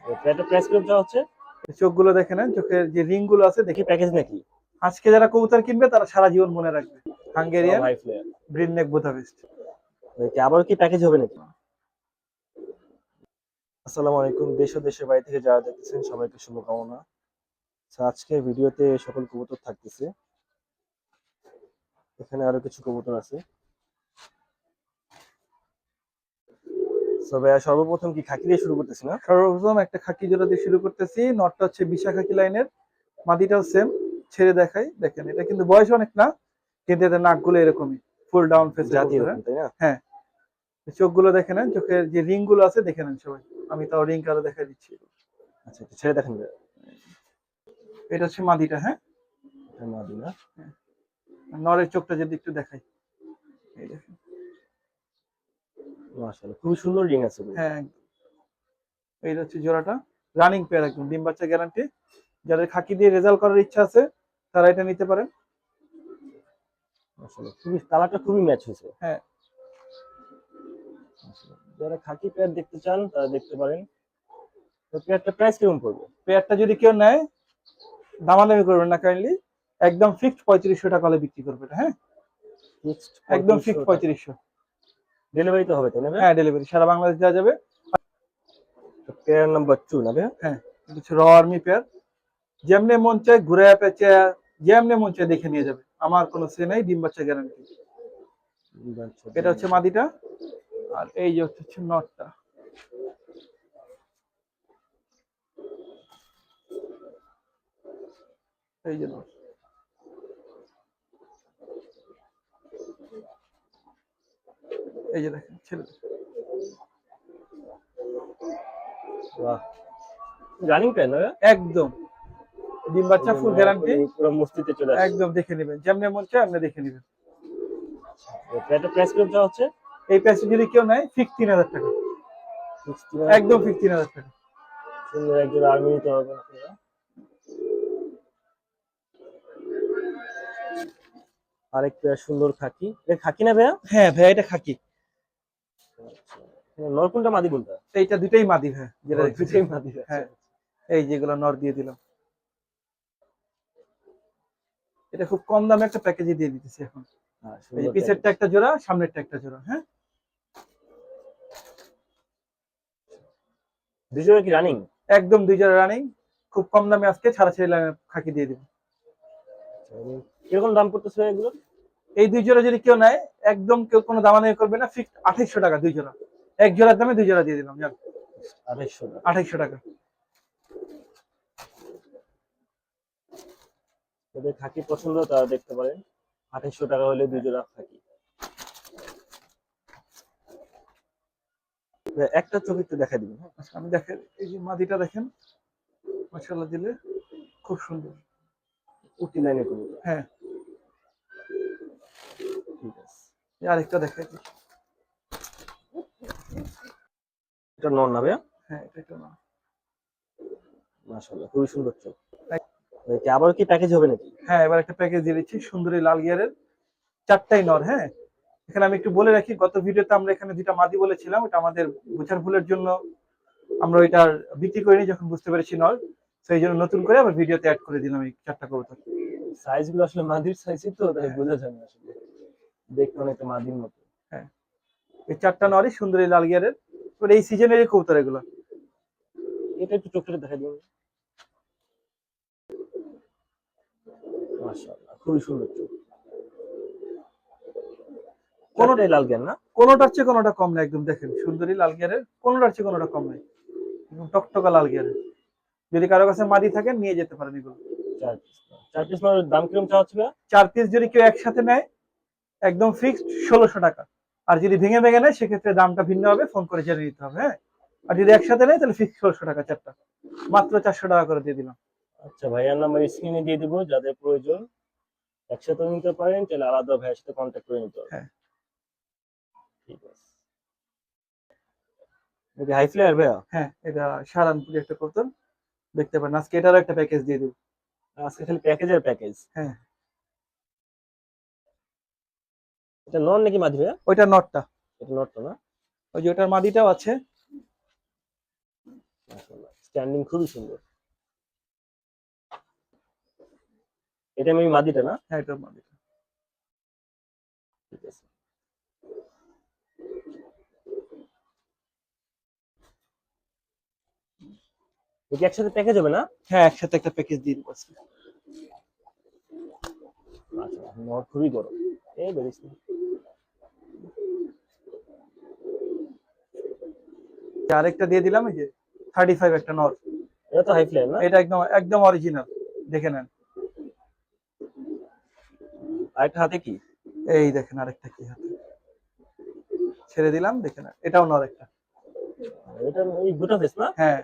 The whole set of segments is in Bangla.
এটা প্রাইস কিরকম চাওয়া হচ্ছে? চোখগুলো দেখে নেন, চোখের যে রিং গুলো আছে কি দেখে। প্যাকেজ নাকি? আজকে যারা কবুতর কিনবে তারা সারা জীবন মনে রাখবে। সব Hungarian high flyer. Green neck Budapest. আবার কি প্যাকেজ হবে নাকি? আসসালামু আলাইকুম, দেশ ও দেশের বাইরে থেকে যারা দেখতেছেন সবাইকে শুভকামনা। আজকের ভিডিওতে সকল কবুতর থাকতেছে। এখানে আরো কিছু কবুতর আছে। ভাইয়া সর্বপ্রথম কি খাকি দিয়ে শুরু করতেছি না? সর্বপ্রথম একটা খাকি জোড়া দিয়ে শুরু করতেছি। নটটা হচ্ছে বিশা খাকি লাইনের, মাদিটাও সেম। ছেড়ে দেখাই, দেখেন এটা কিন্তু বয়স অনেক না, কিন্তু এদের নাকগুলো এরকমই ফুল ডাউন ফেসের জাতি কবুতর। এরকম তাই না? হ্যাঁ, চোখগুলো দেখে নেন, চোখের যে রিং গুলো আছে দেখে নেন সবাই। আমি তাও রিং কারো দেখা দিচ্ছি। আচ্ছা, একটু ছেড়ে দেখেন ভাইয়া। এটা হচ্ছে মাদিটা। হ্যাঁ, এটা মাদি না? নরের চোখটা যদি একটু দেখাই, এই দেখেন। মাশাআল্লাহ, খুবই সুন্দর রিং আছে ভাই। হ্যাঁ, এই হচ্ছে জোড়াটা। রানিং পেয়ার, একদম ডিম বাচ্চা গ্যারান্টি। যাদের খাকি দিয়ে রেজাল্ট করার ইচ্ছা আছে তারা এটা নিতে পারেন। মাশাআল্লাহ, খুবই কালারটা খুবই ম্যাচ হয়েছে। হ্যাঁ, যারা খাকি পেয়ার দেখতে চান তারা দেখতে পারেন। তো পেয়ারটা প্রাইস কিরকম পড়বে? পেয়ারটা যদি কেউ নেয় দামাদামি করবেন না কাইন্ডলি, একদম ফিক্সড 3500 টাকা হলে বিক্রি করবে এটা। হ্যাঁ, ফিক্সড একদম 3500 ফিক্সড টাকা। 3500। ডেলিভারি তো হবে তাই না ভাই? হ্যাঁ, ডেলিভারি সারা বাংলাদেশ দেওয়া যাবে। তো পেয়ার নাম্বার 2 না ভাই? হ্যাঁ, এটা হচ্ছে র আর্মি পেয়ার। যেমনে মন চায় ঘুরে পেঁচে, যেমনে মন চায় দেখে নিয়ে যাবে, আমার কোনো সে নাই, ডিম বাচ্চা গ্যারান্টি। এটা হচ্ছে মাদিটা, আর এই যে হচ্ছে নটটা। এই যে নট, এই যে দেখেন ছেলে। বাহ, রানিং পেয়ার না ভাই? একদম ডিম বাচ্চা ফুল নর গ্যারান্টি। করে পুরো মস্তিতে চলে আসছে। একদম দেখে নেবেন, যেমনে মন চায় আপনি দেখে নেবেন। পেয়ারটা প্রাইস কিরকম চাওয়া হচ্ছে? এই প্যাসে যদি কেউ নেয় ফিক্স 3000 টাকা। 69 একদম ফিক্স 3000 টাকা। সুন্দর একজন আর্মি নিতে পারবেন আপনারা। আরেক পেয়ার সুন্দর খাকি। এটা খাকি না ভাইয়া? হ্যাঁ ভাই, এটা খাকি। নর কোনটা মাদি কোনটা? এইটা দুইটাই মাদি ভাই, যেটা দেখতেছি। দুইটাই মাদি। আচ্ছা। হ্যাঁ, এই যেগুলো নর দিয়ে দিলাম। এটা খুব কম দামে একটা প্যাকেজে দিয়ে দিতেছি এখন। হ্যাঁ, এই যে সুন্দর প্যাকেজ। পিছেরটা একটা জোড়া, সামনেরটা একটা জোড়া। হ্যাঁ, দুই জোড়া কি রানিং? একদম দুই জোড়া রানিং। খুব কম দামে আজকে ছাড়া ছেড়ে খাকি দিয়ে দিব। কিরকম দাম পড়তেছে এগুলো? এই দুই জোড়া যদি কেউ নেয়, একদম কেউ কোনো দামাদামি করবে না, ফিক্সড 2800 টাকা দুই জোড়া। এক জোড়ার দামে দুই জোড়া দিয়ে দিলাম, যান। 2800 টাকা। 2800 টাকা। যাদের খাকি পছন্দ তারা দেখতে পারেন। 2800 টাকা হলে দুই জোড়া খাকি। একটা চোখ একটু দেখা দিবেন। হ্যাঁ, আচ্ছা, আমি দেখেন এই যে মাদিটা দেখেন, মাশাআল্লাহ দিলে খুব সুন্দর। উটি লাইনে করবো। হ্যাঁ, ঠিক আছে। আরেকটা দেখাই দিই। এটা নর না ভাইয়া? হ্যাঁ, এটা না। মাশাআল্লাহ, খুবই সুন্দর চোখ। আবার কি প্যাকেজ হবে নাকি? হ্যাঁ, এবার একটা প্যাকেজ দিয়ে দিচ্ছি, সুন্দরী লাল গিয়ারের, চারটাই নর। হ্যাঁ, এখানে আমি একটু বলে রাখি, গত ভিডিওতে আমরা এখানে দুইটা মাদি বলেছিলাম, ওটা আমাদের বোঝার ভুলের জন্য আমরা ওইটার বিক্রি করিনি, যখন বুঝতে পেরেছি নর, সেই জন্য নতুন করে আবার ভিডিওতে অ্যাড করে দিলাম এই চারটা কবুতর। সাইজ গুলো আসলে মাদির সাইজই তো, তাই হ্যাঁ, বোঝা যায় না আসলে। দেখতে অনেকটা মাদির মতো। হ্যাঁ, এই চারটা নরই সুন্দরী লাল গিয়ারের, এই সিজনের কবুতর এগুলো। এটা একটু চোখটা দেখা দিন। মাশাআল্লাহ, খুবই সুন্দর চোখ। কোনটাই লাল জ্ঞান না? কোনোটার চেয়ে কোনোটা কম না, একদম দেখেন সুন্দরী লাল গিয়ারের, কোনোটার চেয়ে কোনোটা কম নাই, একদম টকটকা লাল গিয়ারের। যদি কারো কাছে মাদি থাকে নিয়ে যেতে পারেন এগুলো। 4 পিস। 4 পিস মানে দাম কিরকম চাওয়া হচ্ছে? 4 পিস যদি কেউ একসাথে নেয় একদম ফিক্সড 1600 টাকা। আর যদি ভেঙে ভেঙে নেয় সেক্ষেত্রে দামটা ভিন্ন হবে, ফোন করে জেনে নিতে হবে। হ্যাঁ, আর যদি একসাথে নেয় তাহলে ফিক্সড 1600 টাকা চারটা, মাত্র 400 টাকা করে দিয়ে দিলাম। আচ্ছা, ভাইয়ার নাম্বার স্ক্রিনে দিয়ে দিব, যাদের প্রয়োজন একসাথে নিতে পারেন, তাহলে আলাদা ভাইয়ের সাথে কন্ট্যাক্ট করে নিতে হবে। হ্যাঁ, ঠিক আছে। এটা হাই ফ্লায়ার ভাইয়া? হ্যাঁ, এটা সারানপুরি একটা কবুতর, দেখতে পারেন। আজকে এটারও একটা প্যাকেজ দিয়ে দিব। আজকে খালি প্যাকেজের প্যাকেজ। হ্যাঁ, এটা নন নাকি মাদি ভাইয়া? ওইটা নটটা। এটা নট তো না? ওই যে ওটার মাদিটাও আছে। মাশাআল্লাহ, স্ট্যান্ডিং খুবই সুন্দর। এটা আমি মাদিটা না? হ্যাঁ এটা মাদি। ঠিক আছে। এটা একসাথে প্যাকেজ হবে না? হ্যাঁ একসাথে একটা প্যাকেজ দিয়ে দিব আজকে। আচ্ছা, নর খুবই গরম। এই বেরিস না। আরেকটা দিয়ে দিলাম এই যে 35 একটা নর। এটা তো হাই ফ্লাই না? এটা একদম একদম অরিজিনাল, দেখে নেন। আরেকটা হাতে কি? এই দেখেন আরেকটা কি হাতে ছেড়ে দিলাম, দেখে নেন, এটাও নর একটা। এটা এই বুটাপেস্ট না? হ্যাঁ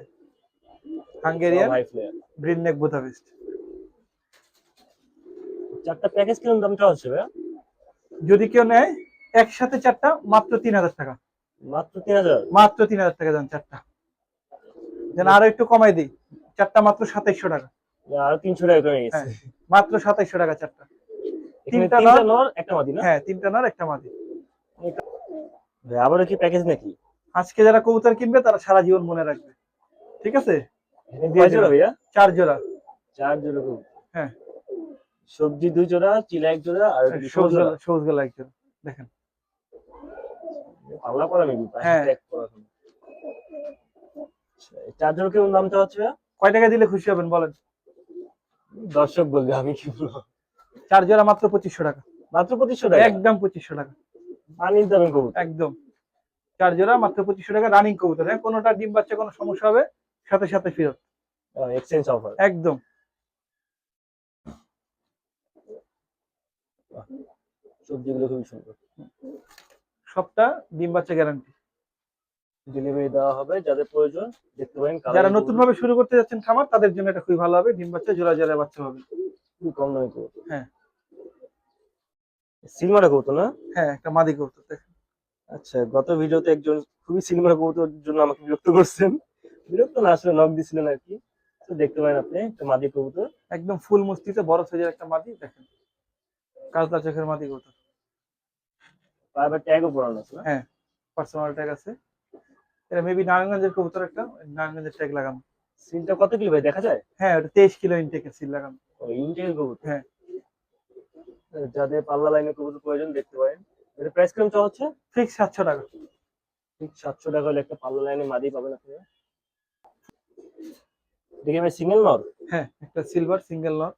Hungarian high fly. Breed neck Budapest. চারটা প্যাকেজ কিরকম দাম চাওয়া হচ্ছে ভাইয়া? যদি কেউ নেয় একসাথে চারটা মাত্র 3000 টাকা। মাত্র 3000? মাত্র 3000 টাকা দেন চারটা। যেন আরো একটু কমাই দিই, চারটা মাত্র 2700 টাকা। আর 300 টাকা কমে গেছে। হ্যাঁ মাত্র 2700 টাকা চারটা। এখানে তিনটা তিনটা নর, নর একটা মাদি না? হ্যাঁ তিনটা নর একটা মাদি। ভাই আবারও কি প্যাকেজ নাকি? আজকে যারা কবুতর কিনবে তারা সারা জীবন মনে রাখবে, ঠিক আছে? এখানে কয় জোড়া ভাইয়া? 4 জোড়া। 4 জোড়া কবুতর। হ্যাঁ সবজি 2 জোড়া, চিলা 1 জোড়া আর সবুজ জোড়া। সবুজ গলা এক জোড়া, দেখেন। আল্লাহ করা মেবি হ্যাঁ। প্যাক করা। চার জোড়া কেমন দাম চাওয়া হচ্ছে? কয় টাকা দিলে খুশি হবেন বলেন? দর্শক বলবে, আমি কি বলবো। 4 জোড়া মাত্র 2500 টাকা। মাত্র 2500 টাকা? একদম 2500 টাকা পানির দামে কবুতর। একদম। 4 জোড়া মাত্র 2500 টাকা, রানিং কবুতর। হ্যাঁ কোনোটা ডিম বাচ্চা কোনো সমস্যা হবে সাথে সাথে ফেরত, এক্সচেঞ্জ অফার একদম। সবজিগুলো খুবই সুন্দর। সবটা ডিম বাচ্চা গ্যারান্টি। ডেলিভারি দেওয়া হবে, যাদের প্রয়োজন দেখতে পারেন। যারা নতুন ভাবে শুরু করতে যাচ্ছেন খামার, তাদের জন্য এটা খুবই ভালো হবে। ডিম বাচ্চা জোড়া জোড়া বাচ্চা হবে, খুবই কম দামে কবুতর। হ্যাঁ সিলমারা কবুতর না? হ্যাঁ একটা মাদি কবুতর দেখেন। আচ্ছা, গত ভিডিওতে একজন খুবই সিলমারা কবুতর জন্য আমাকে বিরক্ত করছেন। বিরক্ত না, আসলে নক দিছিলেন আর কি। তো দেখতে পারেন আপনি একটা মাদি কবুতর, একদম ফুল মস্তিতে বড় সাইজের একটা মাদি, দেখেন কাজলা চোখের মাদি কবুতর। আবার ট্যাগও পরানো আছে না? হ্যাঁ পার্সোনাল ট্যাগ আছে। এটা মেবি নারায়ণগঞ্জের কবুতর, একটা নারায়ণগঞ্জের ট্যাগ লাগানো। সিলটা কত কিলো ভাই দেখা যায়? হ্যাঁ ওটা 23 কিলো ইনটেকের সিল লাগানো। ও ইন্ডিয়ান কবুতর। হ্যাঁ যাদের পাল্লা লাইনে কবুতর প্রয়োজন দেখতে পারেন। এটা প্রাইস কেমন চাওয়া হচ্ছে? ফিক্স 700 টাকা। ঠিক 700 টাকা হলে একটা পাল্লা লাইনে মাদি পাবেন আপনি। দেখি ভাই সিঙ্গেল নর? হ্যাঁ একটা সিলভার সিঙ্গেল নর।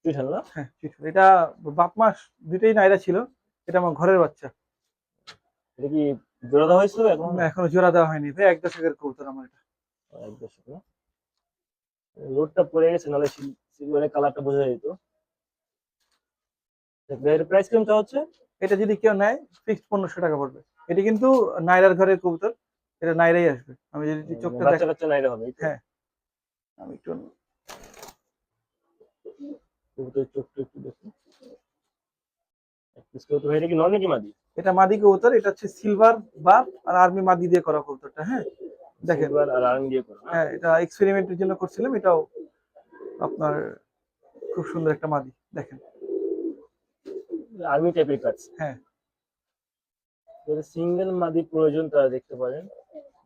চুইঠাল না? হ্যাঁ এটা বাপ মাস দুটোই নাইরা ছিল। এটা আমার ঘরের বাচ্চা। এটা কি জোড়া দেওয়া হয়েছিল এখন? না, এখনো জোড়া দেওয়া হয়নি ভাই, 1 দশকের কবুতর আমার এটা। এক দশক না? রোডটা পড়ে গেছে, নাহলে সিলভারের কালারটা বোঝা যেত। এর প্রাইস কেমন চাওয়া হচ্ছে? এটা যদি কেউ নেয় ফিক্সড 1500 টাকা পড়বে। এটা কিন্তু নাইরার ঘরের কবুতর, এটা নাইরাই আসবে। আমি যদি চোখটা বাচ্চা দেখ, বাচ্চা নাইরা হবে। হ্যাঁ আমি একটু কবুতরের চোখটা একটু দেখুন। এক পিস কবুতর ভাই, এটা কি নর নাকি মাদি? এটা মাদি কবুতর, এটা হচ্ছে সিলভার বাপ আর আর্মি মাদি দিয়ে করা কবুতরটা। হ্যাঁ দেখেন, সিলভার আর আর্মি দিয়ে করা। হ্যাঁ এটা এক্সপেরিমেন্টের জন্য করছিলাম। এটাও আপনার খুব সুন্দর একটা মাদি, দেখেন। আর্মি টাইপের কাজ। হ্যাঁ যাদের সিঙ্গেল মাদি প্রয়োজন তারা দেখতে পারেন।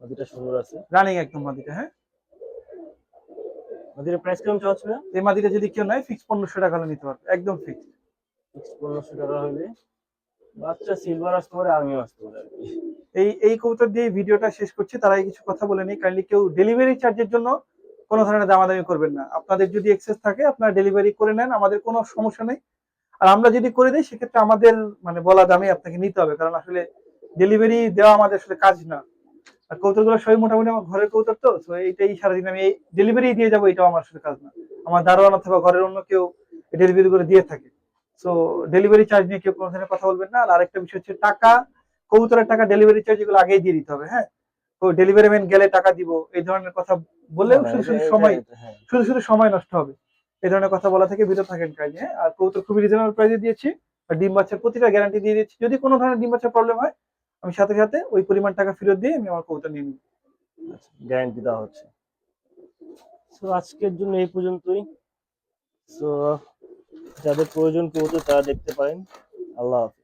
মাদিটা সুন্দর আছে। রানিং একদম মাদিটা। হ্যাঁ মাদির প্রাইস কেমন চাওয়া হচ্ছে? এই মাদিটা যদি কেউ নেয় ফিক্স 1500 টাকা হলে নিতে পারবে, একদম ফিক্স। 1500 টাকা হলে বাচ্চা সিলভার আসতে পারে, আর্মি আসতে পারে আর কি। এই কবুতর দিয়ে ভিডিওটা শেষ করছি। তার আগে কিছু কথা বলে নিই, কাইন্ডলি কেউ ডেলিভারি চার্জের জন্য কোনো ধরনের দামাদামি করবেন না। আপনাদের যদি এক্সেস থাকে আপনারা ডেলিভারি করে নেন, আমাদের কোনো সমস্যা নেই। আর আমরা যদি করে দিই সেক্ষেত্রে আমাদের মানে বলা দামে আপনাকে নিতে হবে, কারণ আসলে ডেলিভারি দেওয়া আমাদের আসলে কাজ না। আর কবুতরগুলো সবই মোটামুটি আমার ঘরের কবুতর, তো এইটাই সারাদিন আমি এই ডেলিভারি দিয়ে যাবো, এটাও আমার আসলে কাজ না। আমার দারোয়ান অথবা ঘরের অন্য কেউ ডেলিভারি করে দিয়ে থাকে। সো ডেলিভারি চার্জ নিয়ে কেউ কোনো ধরনের কথা বলবেন না। আর আরেকটা বিষয় হচ্ছে টাকা, কবুতরের টাকা ডেলিভারি চার্জ এগুলো আগেই দিয়ে দিতে হবে। হ্যাঁ তো ডেলিভারি ম্যান গেলে টাকা দিব এই ধরনের কথা বললেও হ্যাঁ, হ্যাঁ। শুধু শুধু সময় নষ্ট হবে। এই ধরনের কথা বলা থেকে বিরত থাকেন কাজে। হ্যাঁ আর কবুতর খুবই রিজনেবল প্রাইসে দিয়েছি, আর ডিম বাচ্চার প্রতিটা গ্যারান্টি দিয়ে দিচ্ছি। যদি কোনো ধরনের ডিম বাচ্চার প্রবলেম হয় আমি সাথে সাথে ওই পরিমাণ টাকা ফেরত দিয়ে আমি আমার কবুতর নিয়ে নিব। আচ্ছা, গ্যারান্টি দেওয়া হচ্ছে। সো আজকের জন্য এই পর্যন্তই। সো যাদের প্রয়োজন কবুতর তারা দেখতে পারেন। আল্লাহ হাফেজ।